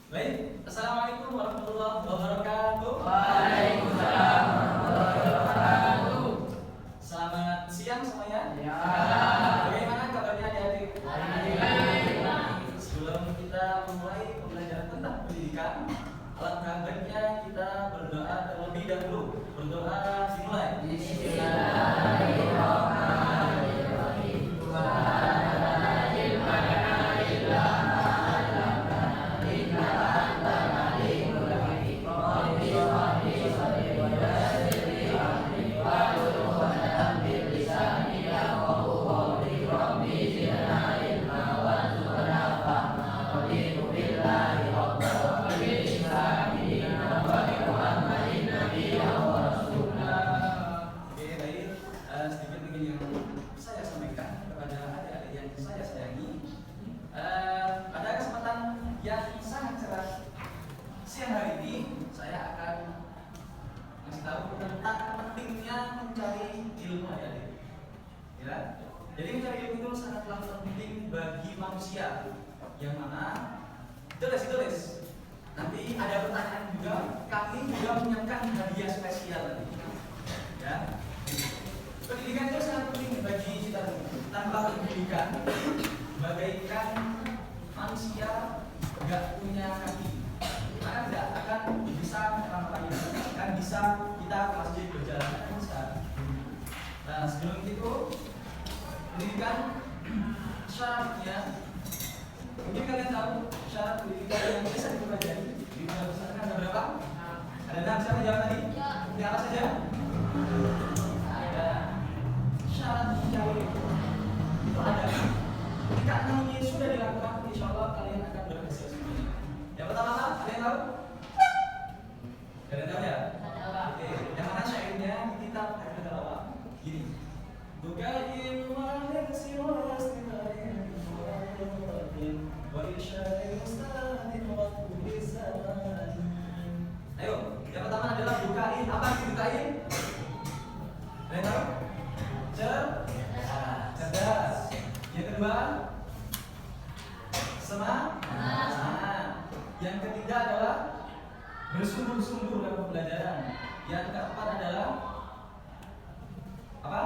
Baik, Assalamualaikum warahmatullahi wabarakatuh. Waalaikumsalam warahmatullahi wabarakatuh. Selamat siang semuanya. Ya. Bagaimana kabarnya adik-adik? Baik. Sebelum kita memulai pembelajaran tentang pendidikan, alangkah baiknya kita berdoa terlebih dahulu. Berdoa dimulai. Bismillahirrahmanirrahim. La ilaha illa anta innaka antal alimul hakim. Rabbi shrah li sadri wa yassir li amri wahlul 'uqdatam min lisani yafqahu qawli. Rabbi zidna ilma warzuqna fahma. Raditu billahi rabban wa bil islami dinan wa bi Muhammadin nabiyyan wa rasula. Oke, baik. Sedikit mungkin yang saya sampaikan kepada adik-adik yang saya sayangi. Pada kesempatan yang sangat cerah siang hari ini, saya akan kasih tahu tentang pentingnya mencari ilmu, adik-adik. Ya, jadi mencari ilmu itu sangatlah penting bagi manusia. Yang mana tulis. Nanti ada pertanyaan juga. Kami juga menyiapkan hadiah spesial nanti. Ya. Pendidikan itu sangat penting bagi kita. Tanpa pendidikan, bagaikan manusia nggak punya kaki, maka tidak akan bisa ngapain, akan bisa kita ke masjid berjalan, kan bisa. Nah, sebelum itu pendidikan syaratnya, mungkin kalian tahu syarat pendidikan yang bisa dipelajari di pesantren ada berapa? Ada 6. Siapa jawab tadi? Di apa saja? Ada syarat mencari itu ada. Jika ini sudah dilakukan, insya Allah kalian akan berhasil semuanya. Yang pertama, ada yang tahu? Ada yang tahu ya? Oke, yang mana syairnya di kitab Al-Dalawah? Gini. Bukain wahir siwas dimarin wa isyari mustadin wa kulli zaman. Ayo, yang pertama adalah bukain. Apa sih bukain? Ada yang tahu? Cerdas. Yang kedua, semangat. Yang ketiga adalah bersungguh-sungguh dalam pembelajaran. Yang keempat adalah apa?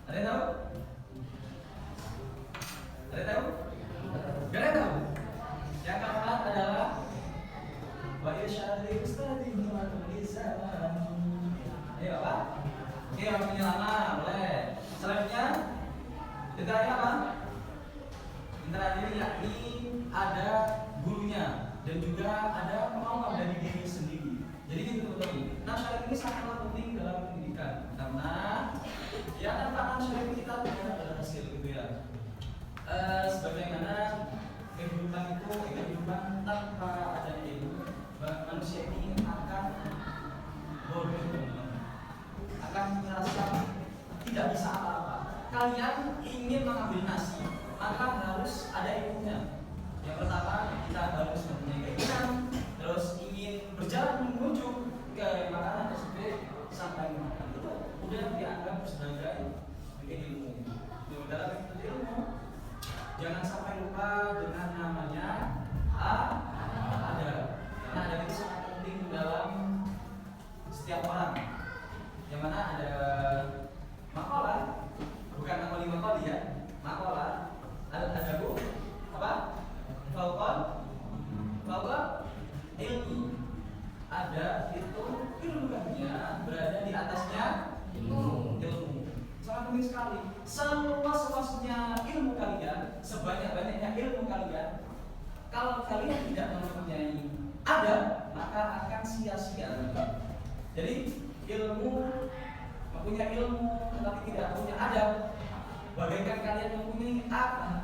Ada yang tahu? Ada yang tahu? Gak ada yang tahu? Yang keempat adalah wa irsyadil ustadi wa kulli zaman. Ayo apa? Oke, waktunya lama, boleh. Selanjutnya kita apa? Interaksi yakni ada gurunya dan juga ada kemauan dari diri sendiri. Jadi gitu teman-teman. Nah, syarat ini sangatlah penting dalam pendidikan karena ya tanpa syarat kita tidak ada hasil gitu ya. Sebagaimana kehidupan tanpa adanya ilmu, manusia ini akan bodoh, teman-teman. Akan merasa tidak bisa apa-apa. Kalian ingin mengambil nasi, maka harus ada ilmunya. Yang pertama, kita harus mempunyai keinginan, terus ingin berjalan menuju ke makanan tersebut sampai makan. Itu udah dianggap sebagai ilmu. Dalam ilmu, jangan sampai lupa dengan namanya ada. Karena ada itu sangat penting dalam setiap orang. Yang mana ada makalah, bukan makoli ya, makalah. Ada bu, apa? Fauqa ilmi. Ada itu ilmunya berada di atasnya ilmu. Sangat penting sekali. Seluas-luasnya ilmu kalian, sebanyak-banyaknya ilmu kalian, kalau kalian tidak mempunyai adab, maka akan sia-sia. Jadi mempunyai ilmu tetapi tidak punya adab, bagaikan kalian mempunyai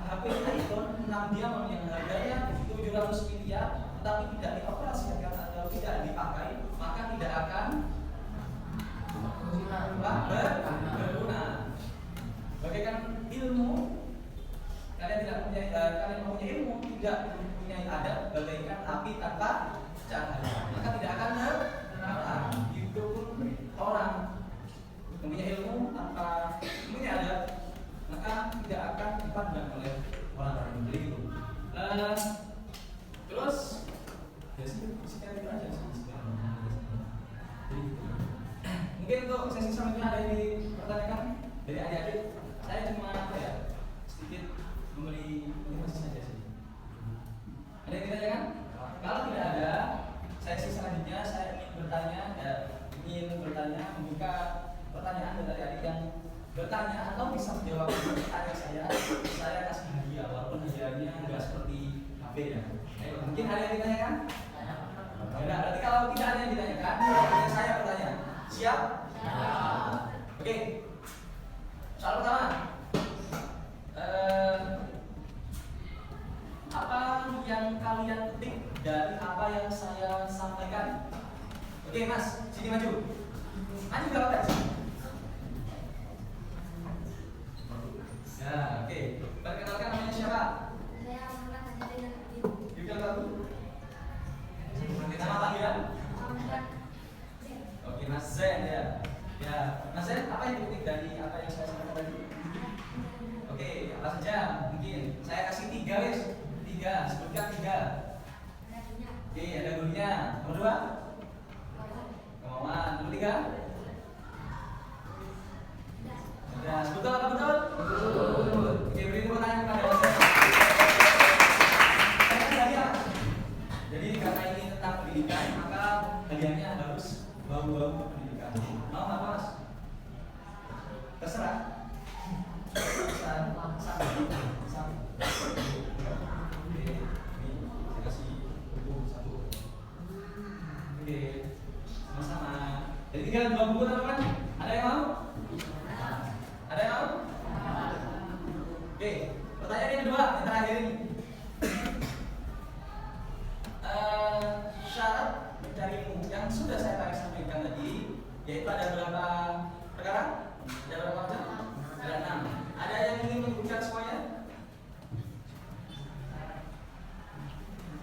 HP iPhone 6 diamond yang harganya 700 miliar tetapi tidak dioperasikan atau tidak dipakai, maka tidak akan berguna. Bagaikan ilmu, kalian mempunyai ilmu tidak mempunyai adab, bagaikan api tanpa cahaya, maka tidak akan menyala. Itu pun orang mempunyai ilmu tanpa mempunyai adab, maka tidak akan dipandang oleh orang lain. Jadi gitu. Terus sisa mungkin ada yang dipertanyakan dari adik-adik. Saya cuma apa ya, sedikit memberi informasi saja sih. Ada yang ditanyakan? Kalau tidak ada, sesi selanjutnya saya ingin bertanya, membuka pertanyaan dari adik yang bertanya atau bisa menjawab pertanyaan saya kasih hadiah, walaupun hadiahnya enggak seperti HP ya. Ayo, mungkin ada yang ditanyakan? Tidak, berarti kalau tidak ada yang ditanyakan, saya bertanya. Siap? Oke. Soal pertama. Apa yang kalian petik dari apa yang saya sampaikan? Oke, Mas, sini maju. Maju berapa kali? Ya, oke. Perkenalkan namanya siapa? Saya Muhammad Hadi Yudhil Baru. Nama panggilan? Oke, Mas Zen ya. Ya, Mas Zen, apa yang dipetik dari apa yang saya sampaikan tadi? Oke, apa saja? Mungkin saya kasih 3 guys. 3, sebutkan 3. Oke, ada gurunya. Nomor 2? Kemauan. Nomor 3? Sudah, betul apa betul? Betul. Oke, beri tepuk tangan kepada Mas Zen. Jadi karena ini tentang pendidikan, maka hadiahnya harus bau-bau pendidikan. Mau apa Mas? Terserah. Oke, sama-sama. Jadi tinggal 2 buku teman-teman. Ada yang mau? Ada yang mau? Oke, pertanyaan yang kedua, yang terakhir ini. Syarat mencari ilmu yang sudah saya sampaikan tadi, yaitu ada berapa perkara? Ada berapa macam? Ada 6. Ada yang ingin menyebutkan semuanya?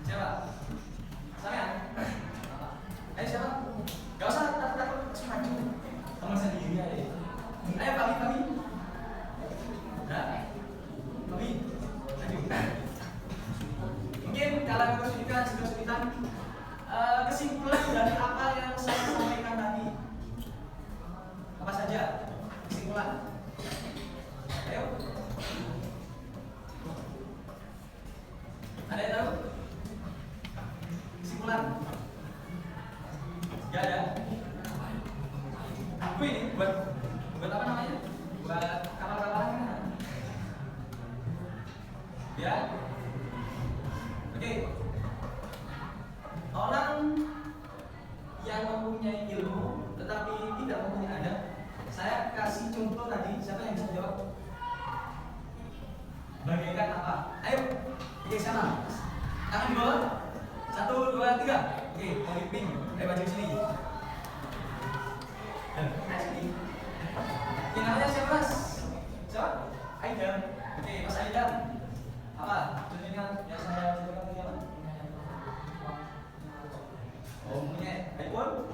Siapa? Saya? Ayo siapa? Gak usah takut-takut semaju. Teman sendiri aja. Ayo kami. Nah, kami. Mungkin kalau kesulitan kesimpulan dari apa yang saya sampaikan tadi. Apa saja kesimpulan? Ayo. Ada yang tahu? Kesimpulan? Gak ada. Buku ini buat apa namanya? Buat kapal-kapalan kan? Ya. Oke. Orang yang mempunyai ilmu tetapi tidak mempunyai adab. Saya kasih contoh tadi, siapa yang bisa jawab? Bagaikan apa? Ayo. Oke, sana. Tangan di bawah. 1, 2, 3. Oke, mau dipping. Ayo maju sini. Sini. Yang namanya siapa Mas? Siapa? Aidam. Oke, Mas Aidam. Apa? Tunjukkan yang saya sebutkan tadi apa? Oh, punya iPhone?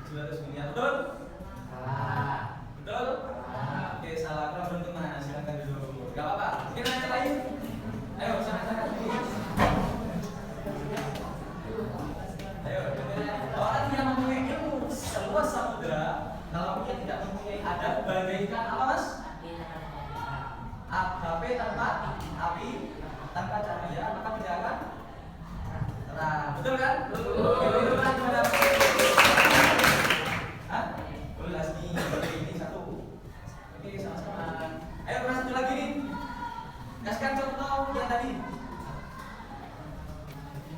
Sudah terus punya, betul? Salah. Betul? Oke, salah. Kurang beruntung Mas. Silakan dulu. Gak apa-apa. Mungkin ada lain? Ayo, sana. Ayo, orang yang mempunyai ilmu seluas samudera, kalau dia tidak mempunyai adab, bagaikan apa Mas? HP tanpa api, tanpa cahaya, maka tidak akan terang. Betul kan? Betul. Hah? Boleh ini 1. Oke, sama-sama. Ayo, pernah satu lagi nih. Kasihkan contoh yang tadi.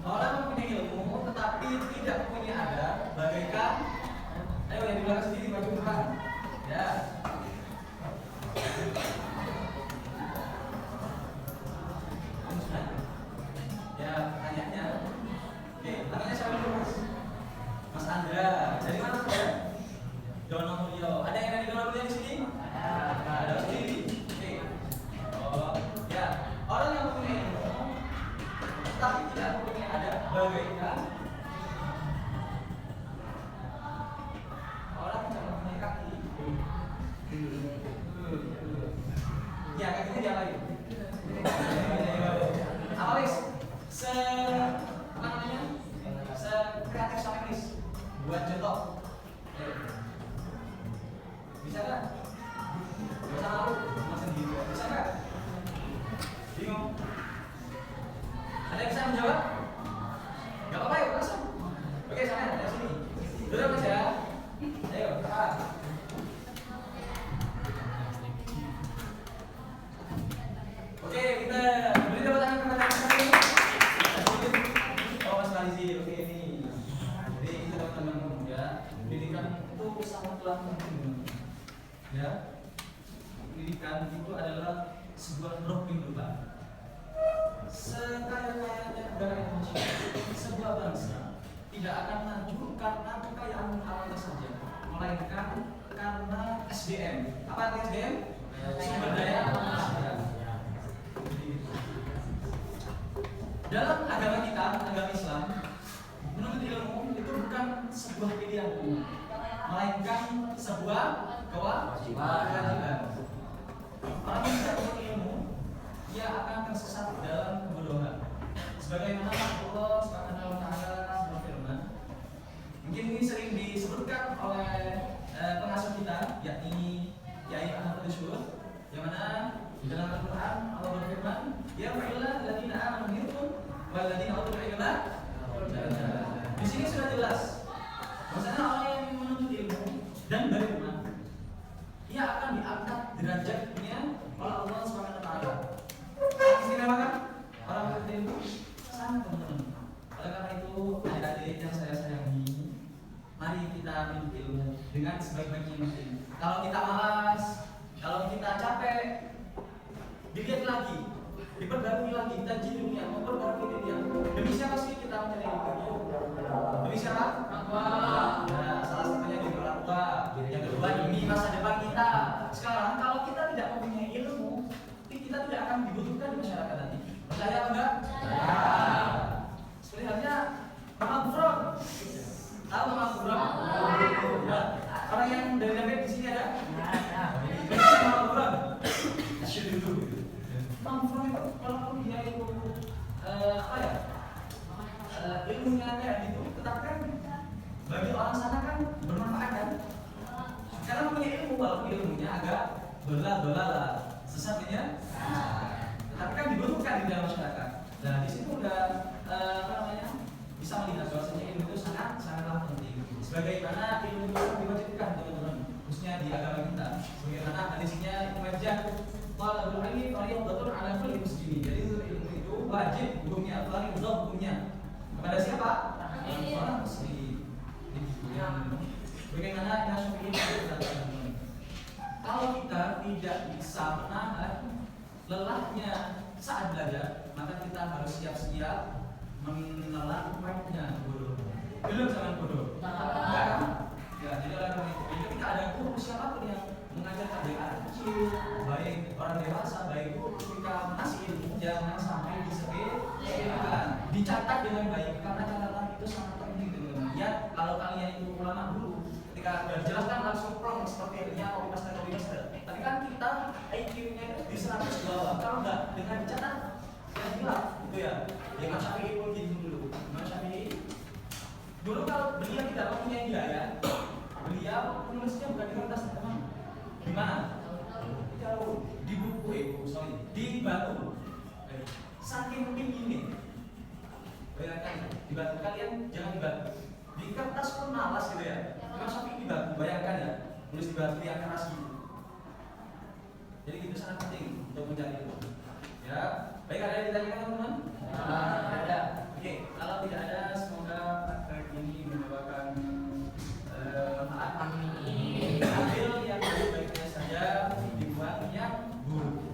Orang mempunyai ilmu tetapi tidak mempunyai adab, bagaikan. Ayo yang di belakang sendiri maju ke depan. Ya. Ya, pertanyaannya. Oke, namanya siapa dulu Mas? Mas Andra. Dari mana Mas? Dono Mulyo. Ada yang dari Dono Mulyo di sini? Ada sendiri. Oke. Oh, ya. Orang yang mempunyai ilmu tapi tidak mempunyai adab, bagaikan orang yang mempunyai kaki. Ya, kakinya diapain? Apa wis? Apa namanya? Kreatif sama Chris. Buat contoh. Bisa nggak? Gak usah malu, cuma sendiri. Bisa nggak? Bingung? Ada yang bisa menjawab? Gak apa-apa yuk, langsung. Oke, sana, dari sini. Duduk mas ya. Ayo, tahan. Oke, kita beri tepuk tangan kepada Mas Farizi. Oh, Mas Farizi, oke ini. Jadi teman-teman ya, pendidikan itu sangatlah penting. Ya, pendidikan itu adalah sebuah roh kehidupan. Sekaya-kayanya negara Indonesia, sebuah bangsa tidak akan maju karena kekayaan alamnya saja, melainkan karena SDM. Apa arti SDM? Sumber daya manusia. Dalam agama kita, agama Islam, menuntut ilmu itu bukan sebuah pilihan, melainkan sebuah kewajiban. Orang yang tidak menuntut ilmu, dia akan tersesat dalam kebodohan. Sebagaimana Allah Subhanahu wa taala berfirman, mungkin ini sering disebutkan oleh pengasuh kita, yakni Yai Ahmad Mansur, yang mana di dalam Al-Quran Allah berfirman, ya fa'illah alladziina aamanu minkum walladzina utul ilma. Di sini sudah jelas bahwasanya orang yang menuntut ilmu dan beriman, ia akan diangkat derajatnya oleh Allah Subhanahu wa taala. Istimewakan orang menuntut ilmu sangat, teman-teman. Oleh karena itu, adik-adik yang saya sayangi, mari kita menuntut ilmu dengan sebaik-baiknya mungkin. Kalau kita malas, kalau kita capek, dilihat lagi, diperbarui lagi, kita dunia, memperbarui dunia. Demi siapa sih kita mencari ilmu? Demi siapa? Allah. Nah, salah satunya demi orang tua. Yang kedua demi masa depan kita. Sekarang kalau kita tidak mempunyai ilmu, kita tidak akan dibutuhkan di masyarakat nanti. Percaya apa enggak? Ya. Seperti halnya Mama Gufron. Tahu Mama Gufron? Ya. Orang yang dari David di sini ada? Ada. Mama Gufron. Asyik dulu. Mama Gufron itu walaupun dia itu ilmunya kayak gitu, tetapi kan bagi orang sana kan bermanfaat kan? Karena punya ilmu, walaupun ilmunya agak belah-belah sesatnya. Tapi kan dibutuhkan di dalam masyarakat. Nah, di situ udah bisa melihat bahwasanya ilmu itu sangatlah penting. Sebagaimana ilmu itu diwajibkan, teman-teman, khususnya di agama kita. Sebagaimana hadisnya Ibnu Majah, talabul ilmi fardhatun 'ala kulli muslimin. Jadi ilmu itu wajib hukumnya, fardhu hukumnya. Kepada siapa? Orang muslim. Bagaimana Imam Syafi'i berkata, kalau kita tidak bisa menahan lelahnya saat belajar, maka kita harus siap-siap menelan pahitnya bodoh. Belum zaman bodoh. Ya, jadi oleh karena itu ketika ada guru siapapun yang mengajarkan dari anak kecil, baik orang dewasa, baik guru, ketika mengasih ilmu jangan sampai disepelekan, dicatat dengan baik karena catatan itu sangat penting, teman-teman. Ya, kalau kalian itu ulama dulu, ketika dijelaskan langsung plong seperti ini, copy paste. Tapi kan kita IQ-nya di 100 bawah. Kalau enggak dengan dicatat, ya hilang, gitu ya. Imam Syafi'i pun gitu dulu. Imam Syafi'i dulu kalau beliau tidak mempunyai biaya, beliau menulisnya bukan di kertas, teman. Di mana? Jauh di buku, di batu. Saking tinggi. Bayangkan di batu, kalian jangan di batu. Di kertas pun malas gitu ya. Imam Syafi'i di batu, bayangkan ya, nulis di batu yang keras gitu. Jadi itu sangat penting untuk mencari ilmu. Ya, baik, ada yang ditanyakan teman-teman? Ada. Oke, kalau tidak ada, semoga praktek ini membawakan manfaat. Ambil yang baik-baiknya saja, dibuat yang buruk.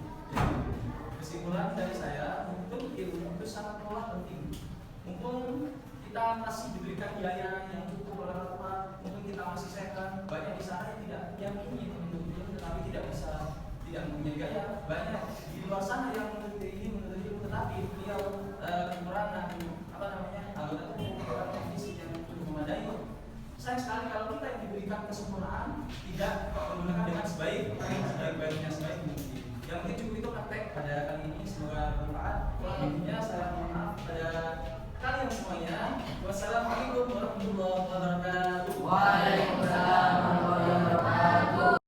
Kesimpulan dari saya, untuk ilmu itu sangatlah penting. Mumpung kita masih diberikan biaya yang cukup oleh orang tua, mungkin kita masih sehat, banyak di sana yang ingin menuntut ilmu tetapi tidak mempunyai gaya. Banyak di luar sana yang menuntut ilmu tetapi beliau kekurangan anggota tubuh, kekurangan teknis yang cukup memadai. Sayang sekali kalau kita yang diberikan kesempurnaan tidak menggunakan dengan sebaik-baiknya sebaik mungkin. Yang mungkin cukup itu praktek pada kali ini, semoga bermanfaat. Intinya saya mohon maaf pada kalian semuanya. Wassalamualaikum warahmatullahi wabarakatuh.